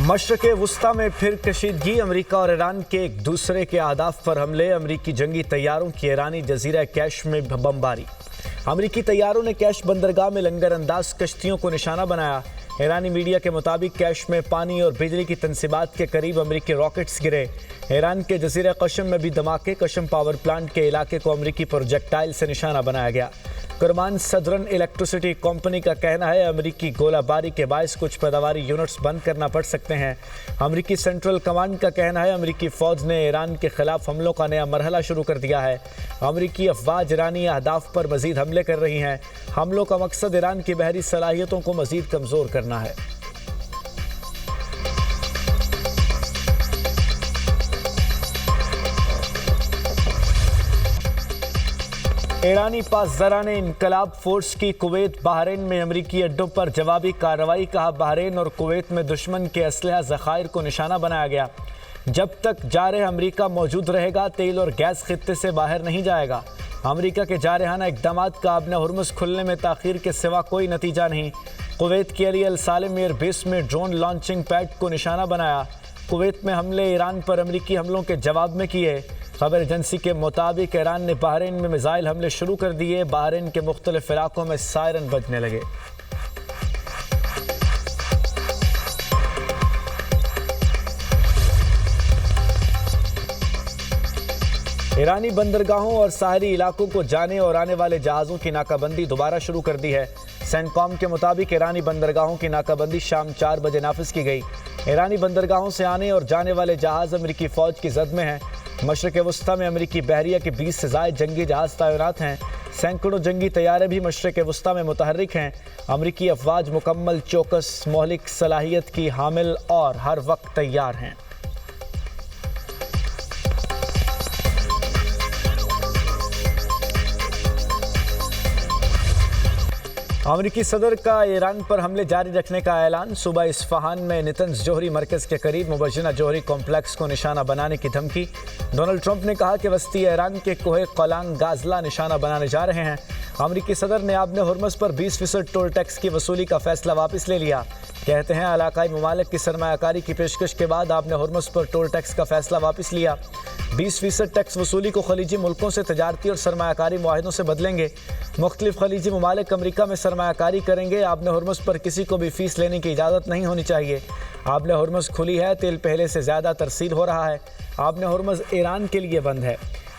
मशरक़े वुस्ता में फिर कशीदगी। अमेरिका और ईरान के एक दूसरे के अहदाफ पर हमले। अमेरिकी जंगी तैयारों की ईरानी जजीरा कैश में बमबारी। अमेरिकी तैयारों ने कैश बंदरगाह में लंगर अंदाज कश्तियों को निशाना बनाया। ईरानी मीडिया के मुताबिक कैश में पानी और बिजली की तंसीबात के करीब अमेरिकी रॉकेट्स गिरे। ईरान के जजीरा कशम में भी धमाके। कशम पावर प्लांट के इलाके को अमेरिकी प्रोजेक्टाइल से निशाना बनाया गया। करमान सदरन इलेक्ट्रिसिटी कंपनी का कहना है अमेरिकी गोलाबारी के बायस कुछ पैदावारी यूनिट्स बंद करना पड़ सकते हैं। अमेरिकी सेंट्रल कमांड का कहना है अमेरिकी फौज ने ईरान के खिलाफ हमलों का नया मरहला शुरू कर दिया है। अमेरिकी अफवाज ईरानी अहदाफ पर मजीद हमले कर रही हैं। हमलों का मकसद ईरान की बहरी सलाहियतों को मजीद कमज़ोर करना है। ईरानी पासदारान इनकलाब फोर्स की कुवैत बहरीन में अमरीकी अड्डों पर जवाबी कार्रवाई। कहा बहरीन और कुवैत में दुश्मन के असलहा ज़खायर को निशाना बनाया गया। जब तक जारह अमरीका मौजूद रहेगा तेल और गैस खित्ते से बाहर नहीं जाएगा। अमरीका के जारहाना इक़दाम का आबने हुर्मुज़ खुलने में ताख़ीर के सिवा कोई नतीजा नहीं। कुवैत की अली अल सालिम एयर बेस में ड्रोन लॉन्चिंग पैड को निशाना बनाया। कुवैत में हमले ईरान पर अमरीकी हमलों के जवाब में किए। खबर एजेंसी के मुताबिक ईरान ने बहरीन में मिसाइल हमले शुरू कर दिए। बहरीन के मुख्तलिफ इलाकों में सायरन बजने लगे। ईरानी बंदरगाहों और साहरी इलाकों को जाने और आने वाले जहाज़ों की नाकाबंदी दोबारा शुरू कर दी है। सेंटकॉम के मुताबिक ईरानी बंदरगाहों की नाकाबंदी शाम 4 बजे नाफिज की गई। ईरानी बंदरगाहों से आने और जाने वाले जहाज़ अमरीकी फ़ौज की जद में हैं। मशरक़े वुस्ता में अमरीकी बहरिया के 20 से ज़ायद जंगी जहाज़ तैनात हैं। सैकड़ों जंगी तैयारे भी मशरक़े वुस्ता में मुतहर्रिक हैं। अमरीकी अफवाज मुकम्मल चौकस मोहलिक सलाहियत की हामिल और हर वक्त तैयार हैं। अमरीकी सदर का ईरान पर हमले जारी रखने का ऐलान। सुबह इस्फहान में नितंज जोहरी मरकज़ के करीब मुबज्जना जोहरी कॉम्प्लेक्स को निशाना बनाने की धमकी। डोनाल्ड ट्रंप ने कहा कि वस्ती ईरान के कोहे क़लांग गाजला निशाना बनाने जा रहे हैं। अमरीकी सदर ने आबने हुर्मुज़ पर 20% टोल टैक्स की वसूली का फैसला वापस ले लिया। कहते हैं इलाकाई ममालिक की सरमायाकारी की पेशकश के बाद आबने हुर्मुज़ पर टोल टैक्स का फैसला वापस लिया। 20% टैक्स वसूली को खलीजी मुल्कों से तजारती और सरमायाकारी मुआहिदों से बदलेंगे। मुख्तलिफ खलीजी ममालिक अमरीका में सरमायाकारी करेंगे। आबने हुर्मुज़ पर किसी को भी फ़ीस लेने की इजाज़त नहीं होनी चाहिए। आबने हुर्मुज़ खुली है, तेल पहले से ज़्यादा तरसील हो रहा है। आबने हुर्मुज़ ईरान के लिए बंद है।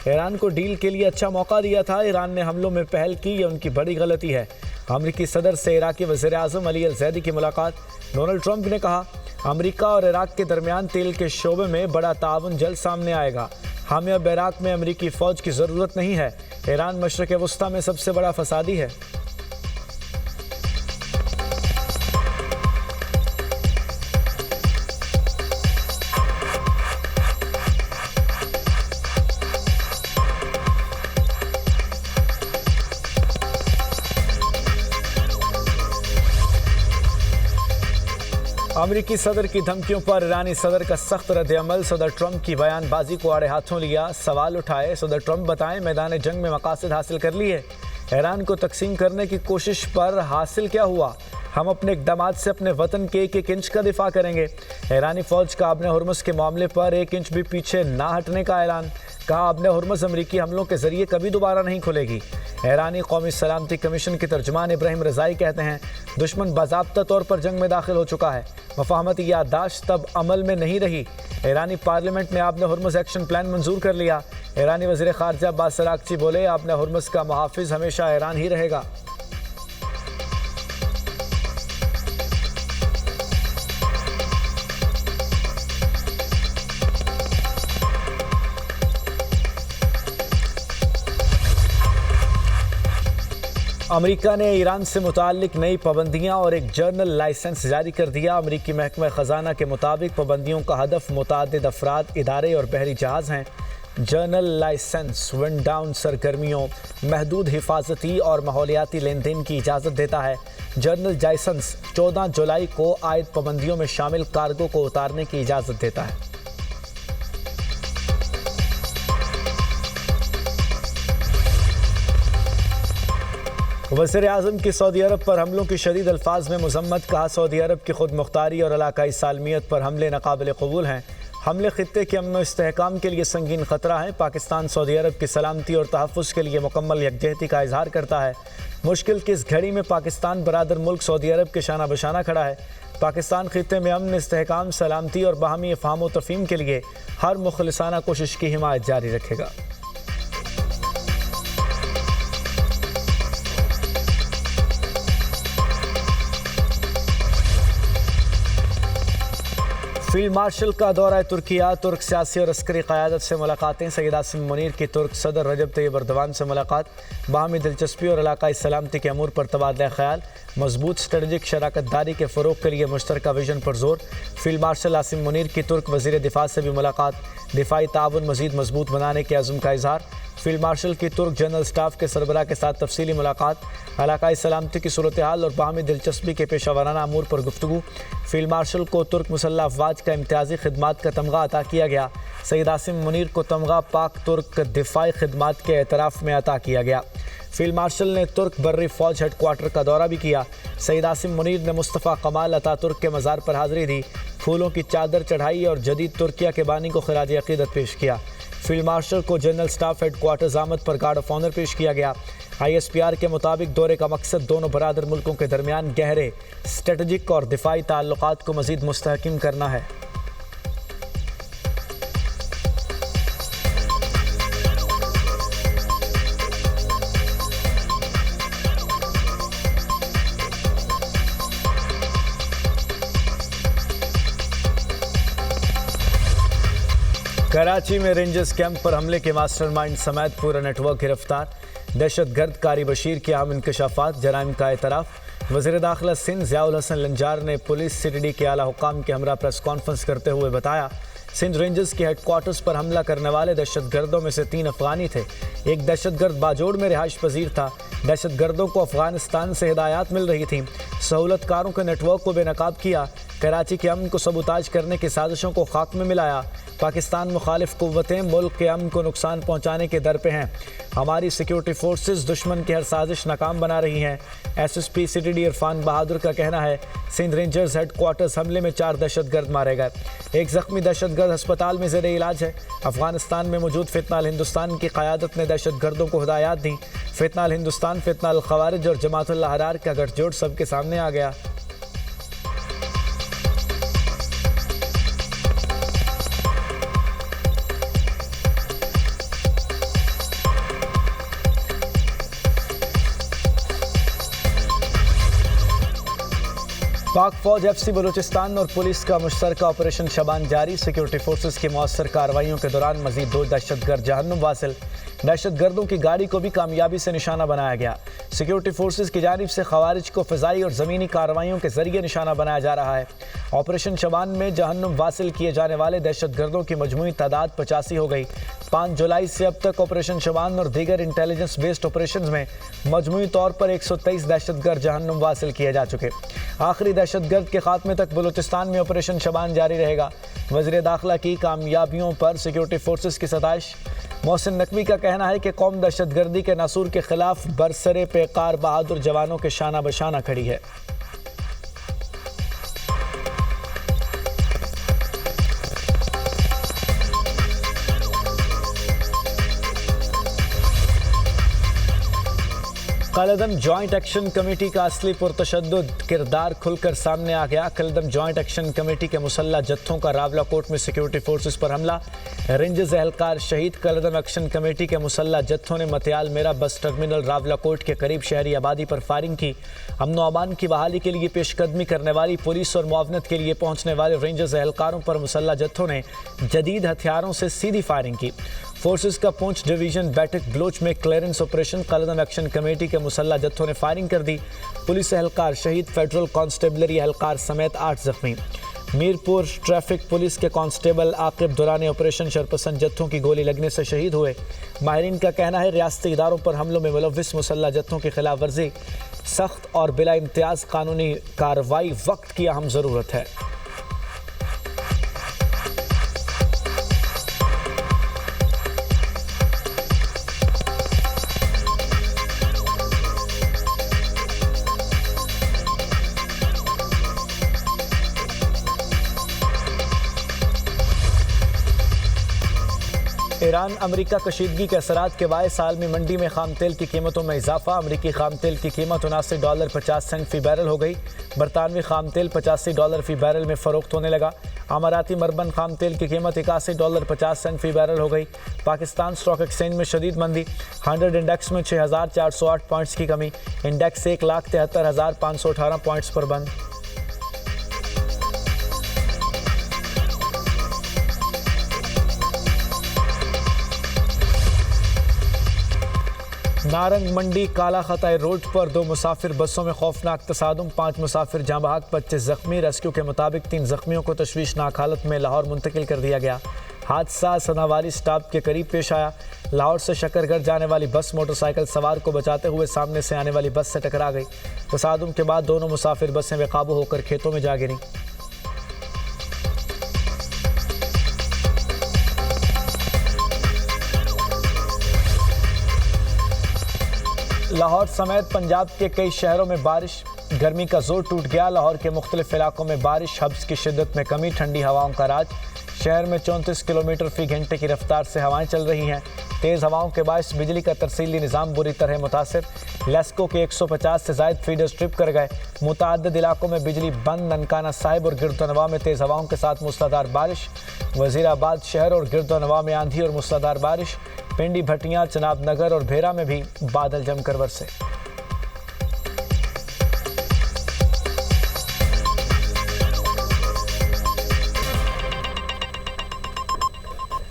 ईरान को डील के लिए अच्छा मौका दिया था। ईरान ने हमलों में पहल की, ये उनकी बड़ी गलती है। अमरीकी सदर से इराक़ी वज़ीर-ए-आज़म अली अल-ज़ैदी की मुलाकात। डोनाल्ड ट्रंप ने कहा अमरीका और इराक़ के दरमियान तेल के शोबे में बड़ा ताउन जल्द सामने आएगा। हमें अब इराक़ में अमरीकी फ़ौज की ज़रूरत नहीं है। ईरान मशरक़े वुस्ता में सबसे बड़ा फसादी है। अमरीकी सदर की धमकियों पर ईरानी सदर का सख्त रद्द-ए-अमल। सदर ट्रंप की बयानबाजी को आड़े हाथों लिया, सवाल उठाए। सदर ट्रंप बताएं मैदान जंग में मकासद हासिल कर लिए। ईरान को तकसीम करने की कोशिश पर हासिल क्या हुआ? हम अपने इक़दाम से अपने वतन के 1-1 इंच का दिफा करेंगे। ईरानी फ़ौज का आबने हुर्मुज़ के मामले पर 1 इंच भी पीछे ना हटने का ऐलान। कहा आबने हुर्मुज़ अमरीकी हमलों के ज़रिए कभी दोबारा नहीं खुलेगी। ईरानी कौमी सलामती कमीशन के तर्जुमान इब्राहिम रज़ाई कहते हैं दुश्मन बाज़ाब्ता तौर पर जंग में दाखिल हो चुका है। मफाहमती याददाश्त तब अमल में नहीं रही। ईरानी पार्लियामेंट ने आबने हुर्मुज़ एक्शन प्लान मंजूर कर लिया। ईरानी वज़ीर ख़ारजा अब्बास अराग़ची बोले आबने हुर्मुज़ का मुहाफ़िज़ हमेशा ईरान ही रहेगा। अमेरिका ने ईरान से मुताल्लिक नई पाबंदियां और एक जर्नल लाइसेंस जारी कर दिया। अमेरिकी महकमा ख़जाना के मुताबिक पाबंदियों का हदफ मुतअद्दिद अफराद, इदारे और बहरी जहाज़ हैं। जर्नल लाइसेंस विंड डाउन सरगर्मियों, महदूद हिफाजती और माहौलियाती लेन देन की इजाज़त देता है। जर्नल लाइसेंस 14 जुलाई को आयद पाबंदियों में शामिल कार्गो को उतारने की इजाज़त देता है। वज़ीर आज़म की सऊदी अरब पर हमलों की शदीद अल्फाज में मज़म्मत। कहा, सऊदी अरब की खुद मुख्तारी और इलाकाई सालमियत पर हमले नाकाबिल कबूल हैं। हमले खित्ते के अमन व इस्तेहकाम के लिए संगीन ख़तरा है। पाकिस्तान सऊदी अरब की सलामती और तहफ़्फ़ुज़ के लिए मुकम्मल यकजहती का इजहार करता है। मुश्किल की इस घड़ी में पाकिस्तान बरादर मुल्क सऊदी अरब के शाना बशाना खड़ा है। पाकिस्तान खित्ते में अमन, इस्तेहकाम, सलामती और बाहमी फ़हम व तफ़हीम के लिए हर मुखलिसाना कोशिश की हिमायत जारी रखेगा। फील्ड मार्शल का दौरा तुर्किया। तुर्क सियासी और अस्करी क़यादत से मुलाकातें। सैयद आसिम मुनीर की तुर्क सदर रजब तैयब एर्दोगान से मुलाकात। बाहमी दिलचस्पी और इलाकाई सलामती के अमूर पर तबादला ख्याल। मजबूत स्ट्रेटजिक शराकतदारी के फ़रोग़ के लिए मुश्तरका विजन पर जोर। फील्ड मार्शल आसिम मुनीर की तुर्क वज़ीर दिफा से भी मुलाकात। दिफाई ताउन मज़ीद मजबूत बनाने के अज़्म का इज़हार। फील्ड मार्शल की तुर्क जनरल स्टाफ के सरबराह के साथ तफसीली मुलाकात। इलाकाई सलामती की सूरत हाल और बाहमी दिलचस्पी के पेशा वराना अमूर पर गुफ्तगू। फील्ड मार्शल को तुर्क मुसल्लह अफवाज का इम्तियाजी खिदमात का तमगा अता किया गया। सैयद आसिम मुनीर को तमगा पाक तुर्क दिफाई खिदमात के एतराफ़ में अता किया गया। फील्ड मार्शल ने तुर्क बर्री फ़ौज हेडक्वार्टर का दौरा भी किया। सैयद आसिम मुनीर ने मुस्तफ़ा कमाल अतातुर्क के मज़ार पर हाज़िरी दी, फूलों की चादर चढ़ाई और जदीद तुर्किया के बानी को खिराज अक़ीदत पेश किया। फील्ड मार्शल को जनरल स्टाफ हेडक्वार्टर्स आमद पर गार्ड ऑफ ऑनर पेश किया गया। ISPR के मुताबिक दौरे का मकसद दोनों बरादर मुल्कों के दरमियान गहरे स्ट्रेटजिक और दिफाई ताल्लुकात को मज़ीद मुस्तहकम करना है। कराची में रेंजर्स कैंप पर हमले के मास्टरमाइंड समेत पूरा नेटवर्क गिरफ्तार। दहशतगर्द कारी बशीर के अहम इंकशाफात, जराइम का एतराफ़। वज़ीर दाखिला सिंध ज़ियाउल हसन लंजार ने पुलिस CTD के आला हुकाम के हमरा प्रेस कॉन्फ्रेंस करते हुए बताया, सिंध रेंजर्स के हेडक्वार्टर्स पर हमला करने वाले दहशतगर्दों में से 3 अफ़गानी थे। एक दहशतगर्द बाजोड़ में रिहाइश पजीर था। दहशतगर्दों को अफ़गानिस्तान से हिदायत मिल रही थी। सहूलतकारों के नेटवर्क को बेनकाब किया। कराची के अमन को सबूताज करने की साजिशों को खाक में मिलाया। पाकिस्तान मुखालिफ कुव्वतें मुल्क के अमन को नुकसान पहुँचाने के दर पे हैं। हमारी सिक्योरिटी फोर्सेस दुश्मन की हर साजिश नाकाम बना रही हैं। SSP CTD इरफान बहादुर का कहना है, सिंध रेंजर्स हेडक्वार्टर्स हमले में 4 दहशतगर्द मारे गए। एक ज़ख्मी दहशतगर्द अस्पताल में ज़ेरे इलाज है। अफगानिस्तान में मौजूद फितना हिंदुस्तान की क़यादत ने दहशतगर्दों को हिदायत दी। फितना हिंदुस्तान, फितना खवारिज और जमातुल अहरार का गठजोड़ सबके सामने आ गया। पाक फौज FC बलूचिस्तान और पुलिस का मुश्तरका ऑपरेशन शबान जारी। सिक्योरिटी फोर्सेस की मौसर कार्रवाइयों के दौरान मजीद 2 दहशतगर्द जहन्नुम वासिल। दहशतगर्दों की गाड़ी को भी कामयाबी से निशाना बनाया गया। सिक्योरिटी फोर्सेस की जानिब से खवारिज को फ़िज़ाई और ज़मीनी कार्रवाइयों के जरिए निशाना बनाया जा रहा है। ऑपरेशन शबान में जहन्नुम वासिल किए जाने वाले दहशतगर्दों की मजमूई तादाद 85 हो गई। 5 जुलाई से अब तक ऑपरेशन शबान और दीगर इंटेलिजेंस बेस्ड ऑपरेशन में मजमूई तौर पर 123 दहशतगर्द जहन्नुम वासिल किए जा चुके। आखिरी दहशतगर्द के खात्मे तक बलूचिस्तान में ऑपरेशन शबान जारी रहेगा। वज़ीर दाखिला की कामयाबियों पर सिक्योरिटी फोर्सेस की सताइश। मोहसिन नकवी का कहना है कि कौम दहशतगर्दी के नासूर के खिलाफ बरसरे पेकार बहादुर जवानों के शाना बशाना खड़ी है। कलदम जॉइंट एक्शन कमेटी का असली पुरतशद्दुद किरदार खुलकर सामने आ गया। कलदम जॉइंट एक्शन कमेटी के मुसल्ला जत्थों का रावलाकोट में सिक्योरिटी फोर्सेस पर हमला, रेंजर्स एहलकार शहीद। कलदम एक्शन कमेटी के मुसल्ला जत्थों ने मतियाल मेरा बस टर्मिनल रावलाकोट के करीब शहरी आबादी पर फायरिंग की। अमन व अमान की बहाली के लिए पेशकदमी करने वाली पुलिस और मुआवनत के लिए पहुंचने वाले रेंजर्स एहलकारों पर मुसल्ला जत्थों ने जदीद हथियारों से सीधी फायरिंग की। फोर्सेस का पूंछ डिवीजन बैठक बलोच में क्लियरेंस ऑपरेशन। कलदम एक्शन कमेटी के मुसल्ला जत्थों ने फायरिंग कर दी। पुलिस एहलकार शहीद, फेडरल कांस्टेबलरी एहलकार समेत 8 जख्मी। मीरपुर ट्रैफिक पुलिस के कांस्टेबल आकिब दौरान ऑपरेशन शरपसंद जत्थों की गोली लगने से शहीद हुए। माहिरीन का कहना है, रियासती इदारों पर हमलों में मुलव्विस मुसल्ला जत्थों की खिलाफ वर्जी, सख्त और बिला इम्तियाज कानूनी कार्रवाई वक्त की अहम ज़रूरत है। ईरान अमेरिका कशीदगी के असरात के बायस साल में मंडी में खाम तेल की कीमतों में इजाफा। अमेरिकी खाम तेल की कीमत $79.50 फी बैरल हो गई। बरतानवी खाम तेल $85 फी बैरल में फ़रोख्त होने लगा। अमाराती मरबन खाम तेल की कीमत $81.50 फी बैरल हो गई। पाकिस्तान स्टॉक एक्सचेंज में शदीद मंदी। 100 इंडेक्स में 6,408 पॉइंट्स की कमी। इंडेक्स 1,73,518 पॉइंट्स पर बंद। नारंग मंडी काला खताई रोड पर 2 मुसाफिर बसों में खौफनाक तसादुम। 5 मुसाफिर जाँ बहक, 25 जख्मी। रेस्क्यू के मुताबिक 3 जख्मियों को तशवीशनाक हालत में लाहौर मुंतकिल कर दिया गया। हादसा सनावाली स्टॉप के करीब पेश आया। लाहौर से शकरगढ़ जाने वाली बस मोटरसाइकिल सवार को बचाते हुए सामने से आने वाली बस से टकरा गई। तसादुम के बाद दोनों मुसाफिर बसें बेकाबू होकर खेतों में जा गिरीं। लाहौर समेत पंजाब के कई शहरों में बारिश। गर्मी का जोर टूट गया। लाहौर के मुख्तलिफ इलाकों में बारिश, हब्स की शिद्दत में कमी, ठंडी हवाओं का राज। शहर में 34 किलोमीटर फी घंटे की रफ्तार से हवाएं चल रही हैं। तेज़ हवाओं के बायस बिजली का तरसीली निज़ाम बुरी तरह मुतासिर। लेस्को के 150 से ज़ायद फीडर्स ट्रिप कर गए। मुतअद्दिद इलाकों में बिजली बंद। ननकाना साहिब और गिरदोनवा में तेज़ हवाओं के साथ मूसलाधार बारिश। वज़ीराबाद शहर और गिरदोनवा में आंधी और मूसलाधार बारिश। पिंडी, भटियां, चनाब नगर और भेरा में भी बादल जमकर बरसे।